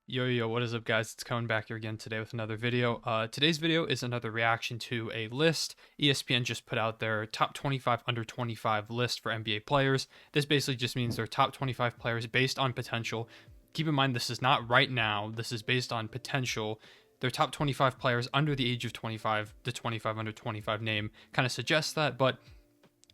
Yo, what is up, guys? It's coming back here again today with another video. Today's video is another reaction to a list. ESPN just put out their top 25 under 25 list for NBA players. This basically just means their top 25 players based on potential. Keep in mind, this is not right now. This is based on potential. Their top 25 players under the age of 25, the 25 under 25 name kind of suggests that, but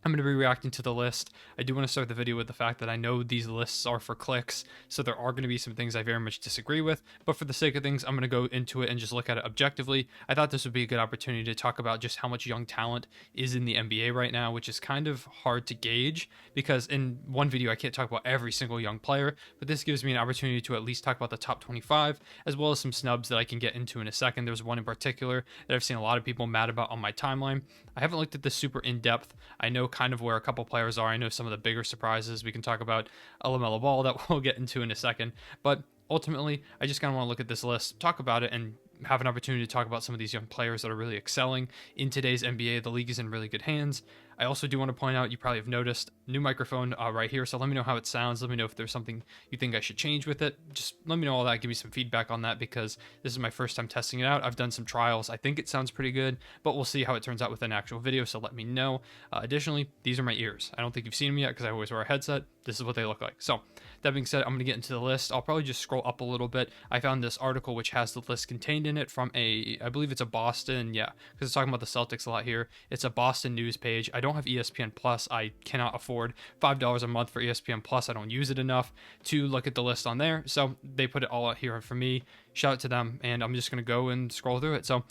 I'm going to be reacting to the list. I do want to start the video with the fact that I know these lists are for clicks, so there are going to be some things I very much disagree with, but for the sake of things, I'm going to go into it and just look at it objectively. I thought this would be a good opportunity to talk about just how much young talent is in the NBA right now, which is kind of hard to gauge, because in one video I can't talk about every single young player, but this gives me an opportunity to at least talk about the top 25, as well as some snubs that I can get into in a second. There's one in particular that I've seen a lot of people mad about on my timeline. I haven't looked at this super in depth. I know kind of where a couple players are. I know some of the bigger surprises. We can talk about LaMelo Ball that we'll get into in a second. But ultimately, I just kind of want to look at this list, talk about it, and have an opportunity to talk about some of these young players that are really excelling in today's NBA. The league is in really good hands. I also do want to point out, you probably have noticed, new microphone right here, so let me know how it sounds. Let me know if there's something you think I should change with it. Just let me know all that. Give me some feedback on that, because this is my first time testing it out. I've done some trials. I think it sounds pretty good, but we'll see how it turns out with an actual video, so let me know. Additionally, these are my ears. I don't think you've seen them yet because I always wear a headset. This is what they look like. So that being said, I'm going to get into the list. I'll probably just scroll up a little bit. I found this article which has the list contained in it from I believe it's a Boston, yeah, because it's talking about the Celtics a lot here. It's a Boston news page. I don't have ESPN Plus. I cannot afford $5 a month for ESPN Plus. I don't use it enough to look at the list on there. So they put it all out here for me. Shout out to them, and I'm just going to go and scroll through it. So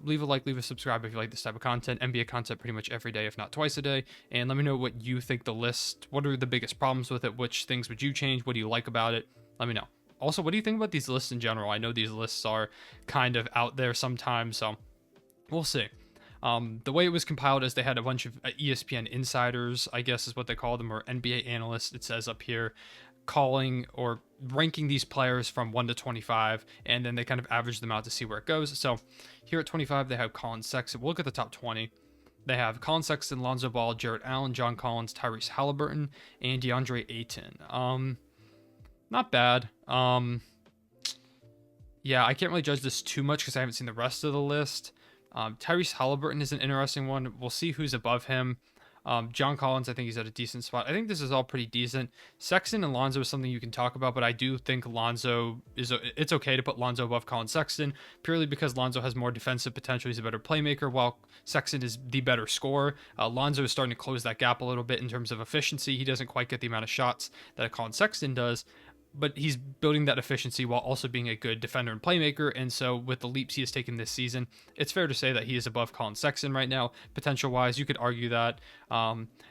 leave a like, leave a subscribe if you like this type of content. NBA content pretty much every day, if not twice a day. And let me know what you think the list, what are the biggest problems with it? Which things would you change? What do you like about it? Let me know. Also, what do you think about these lists in general? I know these lists are kind of out there sometimes, so we'll see. The way it was compiled is they had a bunch of ESPN insiders, I guess is what they call them, or NBA analysts, it says up here, calling or ranking these players from 1 to 25, and then they kind of average them out to see where it goes. So here at 25, they have Colin Sexton. We'll look at the top 20. They have Colin Sexton, Lonzo Ball, Jarrett Allen, John Collins, Tyrese Halliburton, and DeAndre Ayton. Not bad. Yeah, I can't really judge this too much because I haven't seen the rest of the list. Tyrese Halliburton is an interesting one. We'll see who's above him. John Collins, I think he's at a decent spot. I think this is all pretty decent. Sexton and Lonzo is something you can talk about, but I do think it's okay to put Lonzo above Colin Sexton, purely because Lonzo has more defensive potential. He's a better playmaker, while Sexton is the better scorer. Lonzo is starting to close that gap a little bit in terms of efficiency. He doesn't quite get the amount of shots that Colin Sexton does, but he's building that efficiency while also being a good defender and playmaker. And so with the leaps he has taken this season, it's fair to say that he is above Colin Sexton right now. Potential wise, you could argue that.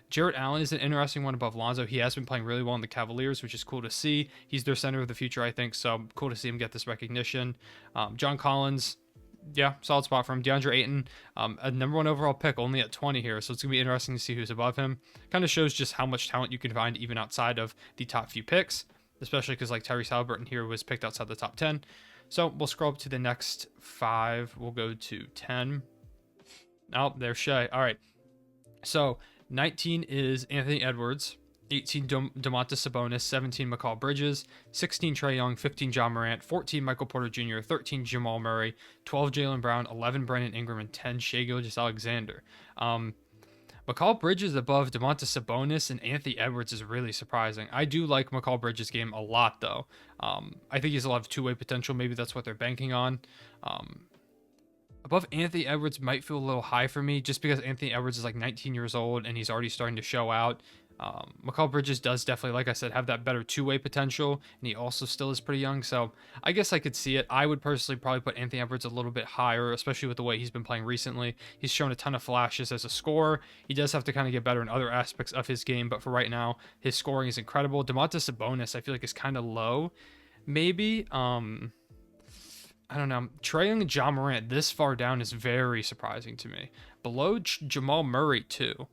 Jarrett Allen is an interesting one above Lonzo. He has been playing really well in the Cavaliers, which is cool to see. He's their center of the future, I think. So cool to see him get this recognition. John Collins, yeah, solid spot for him. DeAndre Ayton, a number 1 overall pick, only at 20 here. So it's going to be interesting to see who's above him. Kind of shows just how much talent you can find even outside of the top few picks, especially because like Tyrese Halliburton here was picked outside the top 10. So we'll scroll up to the next 5. We'll go to 10. Oh, there's Shea. All right. So 19 is Anthony Edwards, 18 Domantas Sabonis, 17 McCall Bridges, 16 Trae Young, 15 John Morant, 14 Michael Porter Jr., 13 Jamal Murray, 12 Jaylen Brown, 11 Brandon Ingram, and 10 Shai Gilgeous-Alexander. McCall Bridges above Domantas Sabonis and Anthony Edwards is really surprising. I do like McCall Bridges' game a lot, though. I think he has a lot of two-way potential. Maybe that's what they're banking on. Above Anthony Edwards might feel a little high for me, just because Anthony Edwards is like 19 years old and he's already starting to show out. McCall Bridges does definitely, like I said, have that better two-way potential, and he also still is pretty young, so I guess I could see it. I would personally probably put Anthony Edwards a little bit higher, especially with the way he's been playing recently. He's shown a ton of flashes as a scorer. He does have to kind of get better in other aspects of his game, but for right now, his scoring is incredible. Domantas Sabonis, I feel like, is kind of low. Maybe, I don't know. Trae Young and John Morant this far down is very surprising to me. Below Jamal Murray, too.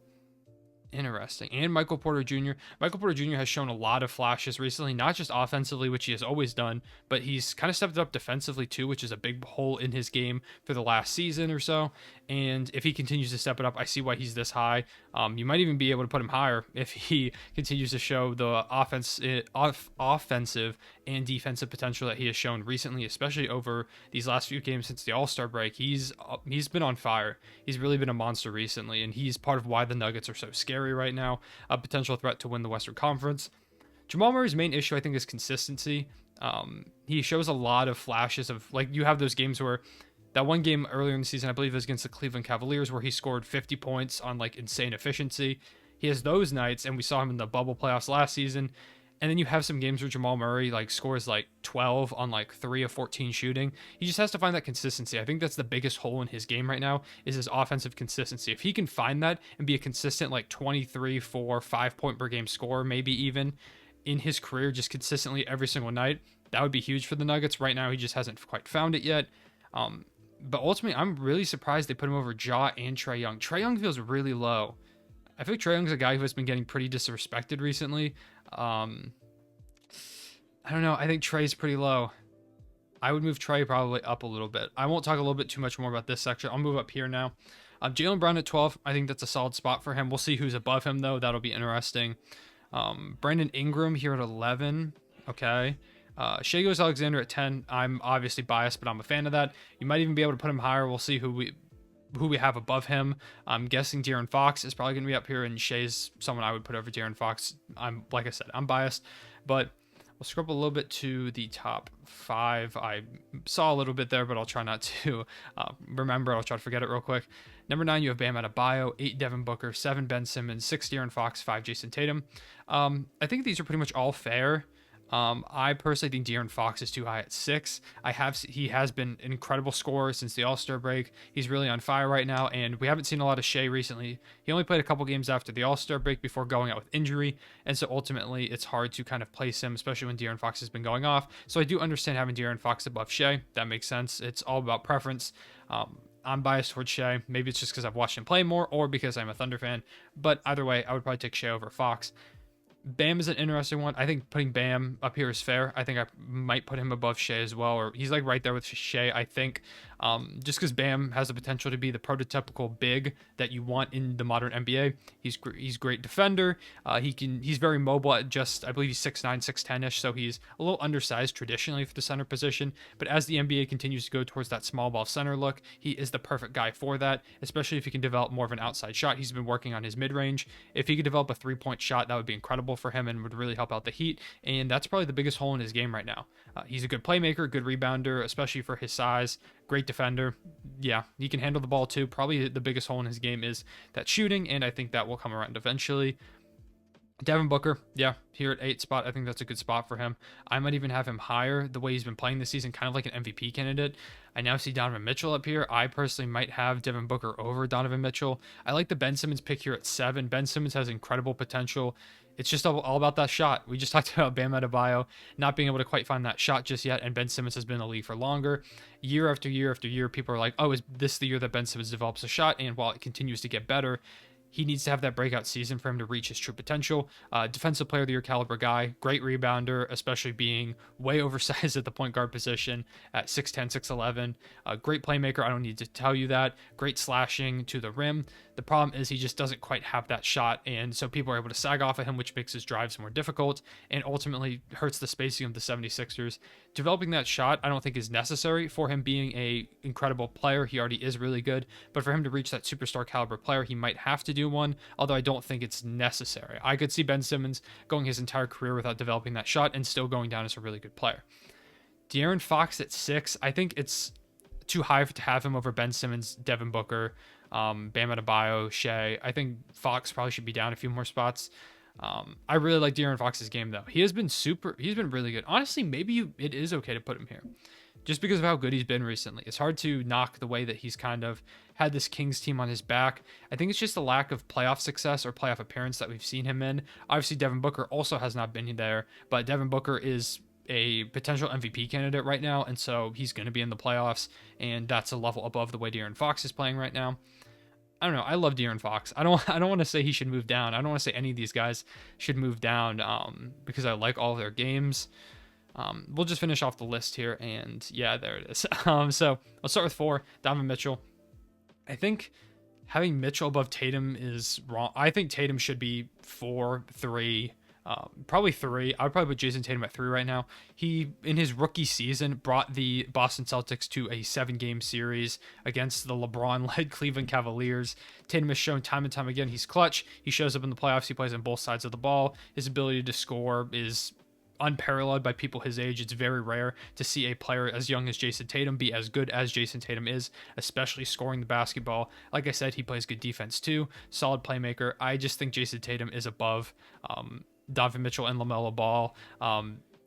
Interesting. And Michael Porter Jr. Michael Porter Jr. has shown a lot of flashes recently, not just offensively, which he has always done, but he's kind of stepped up defensively too, which is a big hole in his game for the last season or so. And if he continues to step it up, I see why he's this high. You might even be able to put him higher if he continues to show the offensive and defensive potential that he has shown recently, especially over these last few games since the All-Star break. He's been on fire. He's really been a monster recently, and he's part of why the Nuggets are so scary right now, a potential threat to win the Western Conference. Jamal Murray's main issue, I think, is consistency. He shows a lot of flashes of, like, you have those games where that one game earlier in the season, I believe it was against the Cleveland Cavaliers, where he scored 50 points on like insane efficiency. He has those nights, and we saw him in the bubble playoffs last season. And then you have some games where Jamal Murray like scores like 12 on like 3 of 14 shooting. He just has to find that consistency. I think that's the biggest hole in his game right now is his offensive consistency. If he can find that and be a consistent like 23, 4, 5 point per game scorer, maybe even in his career, just consistently every single night, that would be huge for the Nuggets. Right now, he just hasn't quite found it yet. But ultimately, I'm really surprised they put him over Ja and Trae Young. Trae Young feels really low. I think Trae Young's a guy who has been getting pretty disrespected recently. I don't know. I think Trae's pretty low. I would move Trae probably up a little bit. I won't talk a little bit too much more about this section. I'll move up here now. Jaylen Brown at 12. I think that's a solid spot for him. We'll see who's above him, though. That'll be interesting. Brandon Ingram here at 11. Okay. Gilgeous-Alexander at 10. I'm obviously biased, but I'm a fan of that. You might even be able to put him higher. We'll see who we have above him. I'm guessing Daeron Fox is probably going to be up here, and Shea's someone I would put over Daeron Fox. Like I said, I'm biased, but we'll scroll up a little bit to the top 5. I saw a little bit there, but I'll try not to remember. I'll try to forget it real quick. Number 9, you have Bam Adebayo. 8, Devin Booker. 7, Ben Simmons. 6, Daeron Fox. 5, Jason Tatum. I think these are pretty much all fair. I personally think Daeron Fox is too high at 6. He has been an incredible scorer since the All-Star break. He's really on fire right now, and we haven't seen a lot of Shea recently. He only played a couple games after the All-Star break before going out with injury, and so ultimately it's hard to kind of place him, especially when Daeron Fox has been going off. So I do understand having Daeron Fox above Shea. That makes sense. It's all about preference. I'm biased towards Shea. Maybe it's just because I've watched him play more or because I'm a Thunder fan, but either way, I would probably take Shea over Fox. Bam is an interesting one. I think putting Bam up here is fair. I think I might put him above Shea as well, or he's like right there with Shea, I think. Just because Bam has the potential to be the prototypical big that you want in the modern NBA. He's great defender. He's very mobile at just, I believe he's 6'9", 6'10-ish, so he's a little undersized traditionally for the center position. But as the NBA continues to go towards that small ball center look, he is the perfect guy for that, especially if he can develop more of an outside shot. He's been working on his mid-range. If he could develop a three-point shot, that would be incredible for him and would really help out the Heat. And that's probably the biggest hole in his game right now. He's a good playmaker, good rebounder, especially for his size. Great defender. Yeah, he can handle the ball too. Probably the biggest hole in his game is that shooting, and I think that will come around eventually. Devin Booker, yeah, here at 8 spot. I think that's a good spot for him. I might even have him higher the way he's been playing this season, kind of like an MVP candidate. I now see Donovan Mitchell up here. I personally might have Devin Booker over Donovan Mitchell. I like the Ben Simmons pick here at 7. Ben Simmons has incredible potential. It's just all about that shot. We just talked about Bam Adebayo not being able to quite find that shot just yet, and Ben Simmons has been in the league for longer. Year after year after year, people are like, oh, is this the year that Ben Simmons develops a shot? And while it continues to get better, he needs to have that breakout season for him to reach his true potential. Defensive player of the year caliber guy, great rebounder, especially being way oversized at the point guard position at 6'10", 6'11". Great playmaker, I don't need to tell you that. Great slashing to the rim. The problem is he just doesn't quite have that shot, and so people are able to sag off of him, which makes his drives more difficult and ultimately hurts the spacing of the 76ers. Developing that shot, I don't think is necessary for him being a incredible player. He already is really good, but for him to reach that superstar caliber player, he might have to do one, although I don't think it's necessary. I could see Ben Simmons going his entire career without developing that shot and still going down as a really good player. De'Aaron Fox at 6, I think it's too high to have him over Ben Simmons, Devin Booker, Bam Adebayo, Shea. I think Fox probably should be down a few more spots. I really like De'Aaron Fox's game though. He's been really good. Honestly, maybe it is okay to put him here just because of how good he's been recently. It's hard to knock the way that he's kind of had this Kings team on his back. I think it's just the lack of playoff success or playoff appearance that we've seen him in. Obviously, Devin Booker also has not been there, but Devin Booker is a potential MVP candidate right now, and so he's going to be in the playoffs, and that's a level above the way De'Aaron Fox is playing right now. I don't know. I love De'Aaron Fox. I don't want to say he should move down. I don't want to say any of these guys should move down because I like all of their games. We'll just finish off the list here, and yeah, there it is. So I'll start with 4, Donovan Mitchell. I think having Mitchell above Tatum is wrong. I think Tatum should be 4, 3, probably 3. I would probably put Jason Tatum at 3 right now. He, in his rookie season, brought the Boston Celtics to a 7-game series against the LeBron-led Cleveland Cavaliers. Tatum has shown time and time again he's clutch. He shows up in the playoffs. He plays on both sides of the ball. His ability to score is unparalleled by people his age. It's very rare to see a player as young as Jason Tatum be as good as Jason Tatum is, especially scoring the basketball. Like I said, he plays good defense too, solid playmaker. I just think Jason Tatum is above Donovan Mitchell and LaMelo Ball.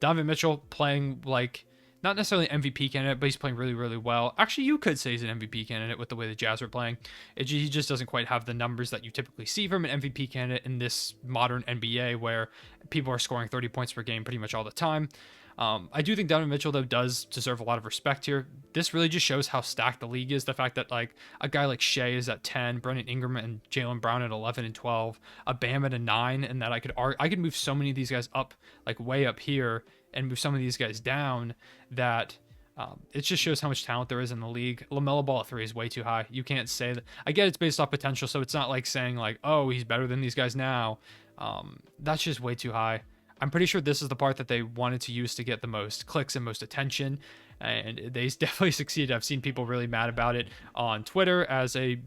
Donovan Mitchell playing like not necessarily an MVP candidate, but he's playing really, really well. Actually, you could say he's an MVP candidate with the way the Jazz are playing. He just doesn't quite have the numbers that you typically see from an MVP candidate in this modern NBA where people are scoring 30 points per game pretty much all the time. I do think Donovan Mitchell, though, does deserve a lot of respect here. This really just shows how stacked the league is. The fact that like a guy like Shea is at 10, Brandon Ingram and Jaylen Brown at 11 and 12, a Bam at a 9, and that I could move so many of these guys up, like way up here, and move some of these guys down, that it just shows how much talent there is in the league. LaMelo Ball at 3 is way too high. You can't say that. I get it's based off potential, so it's not like saying like, oh, he's better than these guys now. That's just way too high. I'm pretty sure this is the part that they wanted to use to get the most clicks and most attention, and they definitely succeeded. I've seen people really mad about it on Twitter as a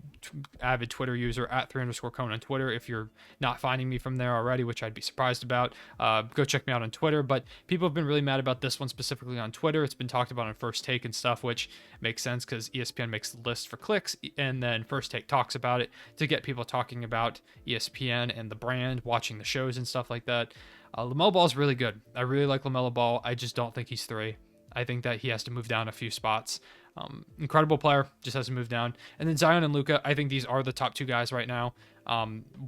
avid Twitter user at 3_Cone on Twitter. If you're not finding me from there already, which I'd be surprised about, go check me out on Twitter. But people have been really mad about this one specifically on Twitter. It's been talked about on First Take and stuff, which makes sense because ESPN makes the list for clicks, and then First Take talks about it to get people talking about ESPN and the brand, watching the shows and stuff like that. LaMelo Ball is really good. I really like LaMelo Ball. I just don't think he's 3. I think that he has to move down a few spots. Incredible player, just has to move down. And then Zion and Luka, I think these are the top 2 guys right now.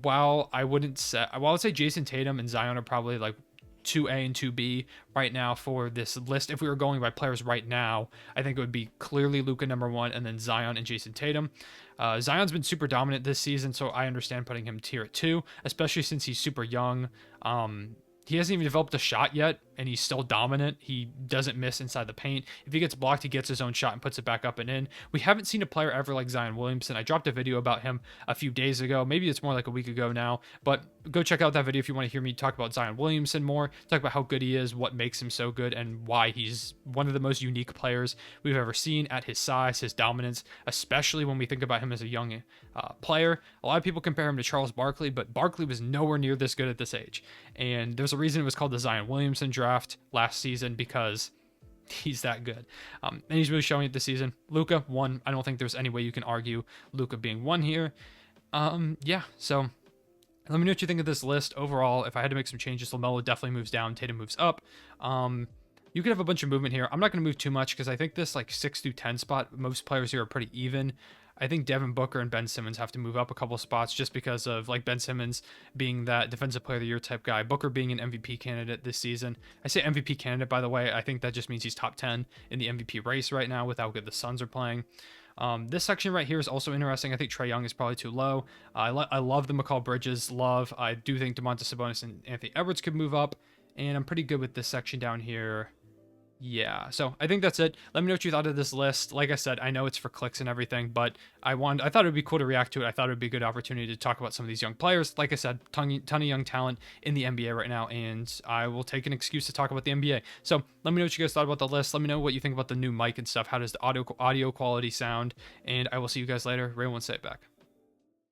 While I would say Jason Tatum and Zion are probably like 2A and 2B right now for this list. If we were going by players right now, I think it would be clearly Luka number 1 and then Zion and Jason Tatum. Zion's been super dominant this season, so I understand putting him tier at 2, especially since he's super young. He hasn't even developed a shot yet, and he's still dominant. He doesn't miss inside the paint. If he gets blocked, he gets his own shot and puts it back up and in. We haven't seen a player ever like Zion Williamson. I dropped a video about him a few days ago. Maybe it's more like a week ago now, but go check out that video if you want to hear me talk about Zion Williamson more, talk about how good he is, what makes him so good, and why he's one of the most unique players we've ever seen at his size, his dominance, especially when we think about him as a young player. A lot of people compare him to Charles Barkley, but Barkley was nowhere near this good at this age. And there's a reason it was called the Zion Williamson draft last season, because he's that good. And he's really showing it this season. Luka, 1. I don't think there's any way you can argue Luka being 1 here. Yeah, so let me know what you think of this list. Overall, if I had to make some changes, LaMelo definitely moves down, Tatum moves up. You could have a bunch of movement here. I'm not going to move too much because I think this like 6 through 10 spot, most players here are pretty even. I think Devin Booker and Ben Simmons have to move up a couple spots just because of like Ben Simmons being that defensive player of the year type guy, Booker being an MVP candidate this season. I say MVP candidate, by the way. I think that just means he's top 10 in the MVP race right now with how good the Suns are playing. This section right here is also interesting. I think Trae Young is probably too low. I love the McCall Bridges love. I do think Domantas Sabonis and Anthony Edwards could move up, and I'm pretty good with this section down here. Yeah, so I think that's it. Let me know what you thought of this list. Like I said, I know it's for clicks and everything, but I thought it would be cool to react to it. I thought it would be a good opportunity to talk about some of these young players. Like I said, ton of young talent in the NBA right now, and I will take an excuse to talk about the NBA. So let me know what you guys thought about the list. Let me know what you think about the new mic and stuff. How does the audio quality sound? And I will see you guys later. Ray won't say it back.